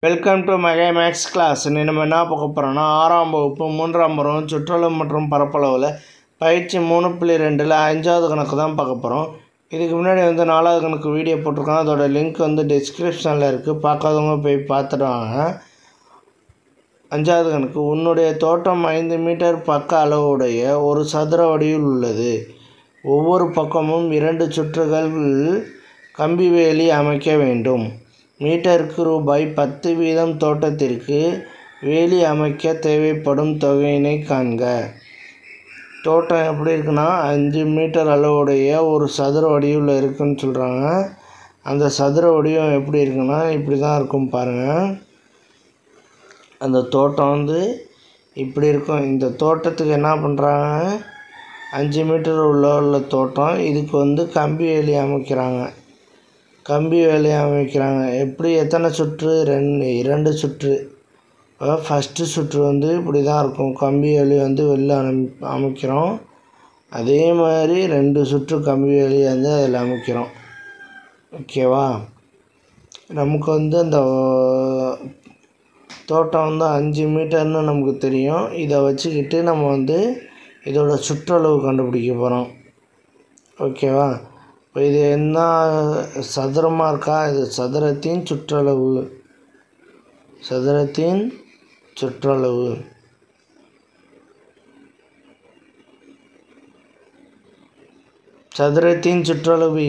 Welcome to mega max class. நம்ம என்ன பார்க்க போகிறோம்னா 6ஆம் வகுப்பு 3ஆம் பருவம் சுற்றளவு மற்றும் பரப்பளவில் பயிற்சி 3.2ல் 5வது கணக்கு தான் பார்க்க போகிறோம். இதுக்கு முன்னாடி 4வது கணக்கு வீடியோ போட்டிருக்கோம். அதோட லிங்க் டிஸ்கிரிப்ஷனில் இருக்குது. பார்க்காதவங்க போய் பார்த்துட்டு வாங்க. 5வது கணக்கு, உன்னுடைய தோட்டம் 5 மீட்டர் பக்க அளவுடைய ஒரு சதுர வடிவில் உள்ளது. ஒவ்வொரு பக்கமும் 2 சுற்றுகள் கம்பி வேலி அமைக்க வேண்டும். மீட்டருக்கு ரூபாய் 10 வீதம் தோட்டத்திற்கு வேலி அமைக்க தேவைப்படும் தொகையினை காண்க. தோட்டம் எப்படி இருக்குன்னா 5 மீட்டர் அளவுடைய ஒரு சதுர வடிவில் இருக்குன்னு சொல்கிறாங்க. அந்த சதுர வடிவம் எப்படி இருக்குன்னா இப்படி தான் இருக்கும் பாருங்கள். அந்த தோட்டம் இப்படி இருக்கும். இந்த தோட்டத்துக்கு என்ன பண்ணுறாங்க, 5 மீட்டர் உள்ள தோட்டம், இதுக்கு கம்பி வேலி அமைக்கிறாங்க. எப்படி எத்தனை சுற்று? 2 சுற்று. ஃபஸ்ட்டு சுற்று இப்படி தான் இருக்கும். கம்பி வேலி வெளில அமைக்கிறோம். அதே மாதிரி 2 சுற்று கம்பி வேலி அதில் அமைக்கிறோம். ஓகேவா? நமக்கு அந்த தோட்டம் 5 மீட்டர்னு நமக்கு தெரியும். இதை வச்சுக்கிட்டு நம்ம இதோட சுற்றளவு கண்டுபிடிக்க போகிறோம். ஓகேவா? இப்போ இது என்ன சதுரமாக இருக்கா? இது சதுரத்தின் சுற்றளவு. சதுரத்தின் சுற்றளவு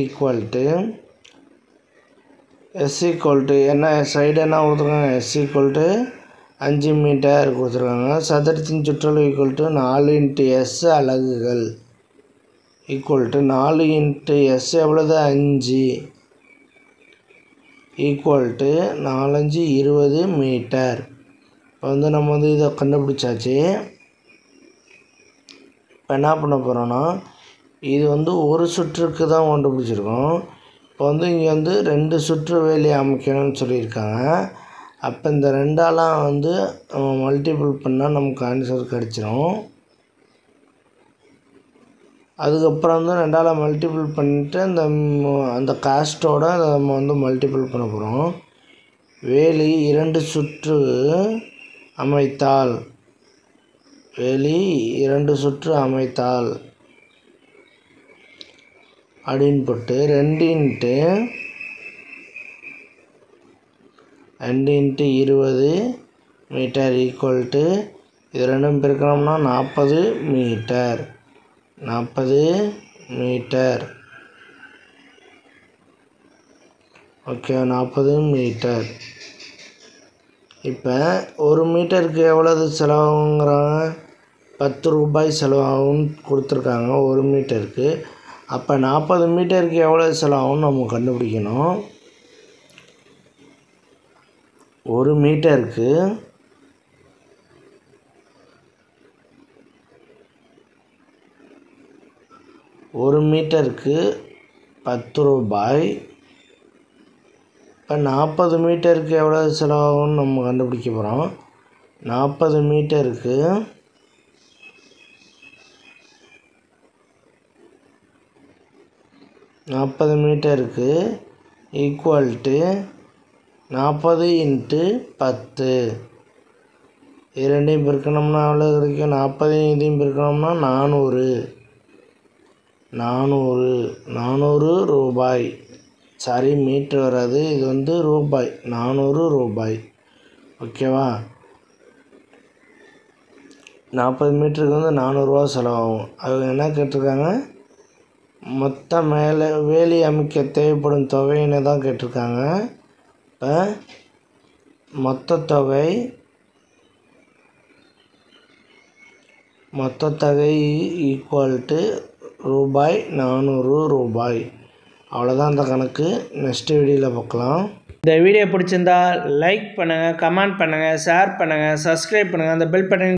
ஈக்குவல் டு S என்ன சைடு என்ன கொடுத்துருக்காங்க? S = 5 மீட்டர் கொடுத்துருக்காங்க. சதுரத்தின் சுற்றளவு ஈக்குவல் டு 4 × S அலகுகள் ஈக்குவல் டு 4 × S எவ்வளவு? 5 ஈக்குவல் டு 4 × 5 20 மீட்டர். இப்போ நம்ம இதை கண்டுபிடிச்சாச்சு. இப்போ என்ன பண்ண போகிறோன்னா, இது ஒரு சுற்றுக்கு தான் கண்டுபிடிச்சிருக்கோம். இப்போ இங்கே 2 சுற்று வேலி அமைக்கணும்னு சொல்லியிருக்காங்க. அப்போ இந்த 2ஆலாம் நம்ம மல்டிபிள் பண்ணால் நமக்கு ஆன்சர் கிடச்சிரும். அதுக்கப்புறம் 2ஆல் மல்டிபிள் பண்ணிவிட்டு அந்த காஸ்ட்டோடு நம்ம மல்டிபிள் பண்ண போகிறோம். வேலி 2 சுற்று அமைத்தால் அப்படின்னு போட்டு 2 × 20 மீட்டர் ஈக்குவல் டு இது 2 பெருக்கணும்னா 40 மீட்டர். Okay, 40 metre. இப்போ 1 மீட்டருக்கு எவ்வளவு செலவாகுங்கிறாங்க? 10 ரூபாய் செலவாகும்னு கொடுத்துருக்காங்க 1 மீட்டருக்கு. அப்போ 40 மீட்டருக்கு எவ்வளோ செலவாகும்னு நம்ம கண்டுபிடிக்கணும். 1 மீட்டருக்கு 10 ரூபாய். இப்போ 40 மீட்டருக்கு எவ்வளோ செலவாகும்னு நம்ம கண்டுபிடிக்க போகிறோம். 40 மீட்டருக்கு ஈக்குவல் டு 40 × 10. இது 2ஐயும் பெருக்கணும்னா எவ்வளோ கிடைக்கும்? 40ஐயும் இதையும் பெருக்கணும்னா 400 ரூபாய். சாரி, மீட்ரு வராது, இது ரூபாய். 400 ரூபாய். ஓகேவா? 40 மீட்டருக்கு 400 ரூபா செலவாகும். அவங்க என்ன கேட்டிருக்காங்க? மொத்த வேலி அமைக்க தேவைப்படும் தொகைன்னு தான் கேட்டிருக்காங்க. இப்போ மொத்த தொகை ஈக்குவல் டு ரூபாய் 400 ரூபாய். அவ்வளோதான் அந்த கணக்கு. நெக்ஸ்ட் வீடியோவில் பார்க்கலாம். இந்த வீடியோ பிடிச்சிருந்தா லைக் பண்ணுங்கள், கமெண்ட் பண்ணுங்கள், ஷேர் பண்ணுங்கள், சப்ஸ்கிரைப் பண்ணுங்கள். அந்த பெல் பட்டன்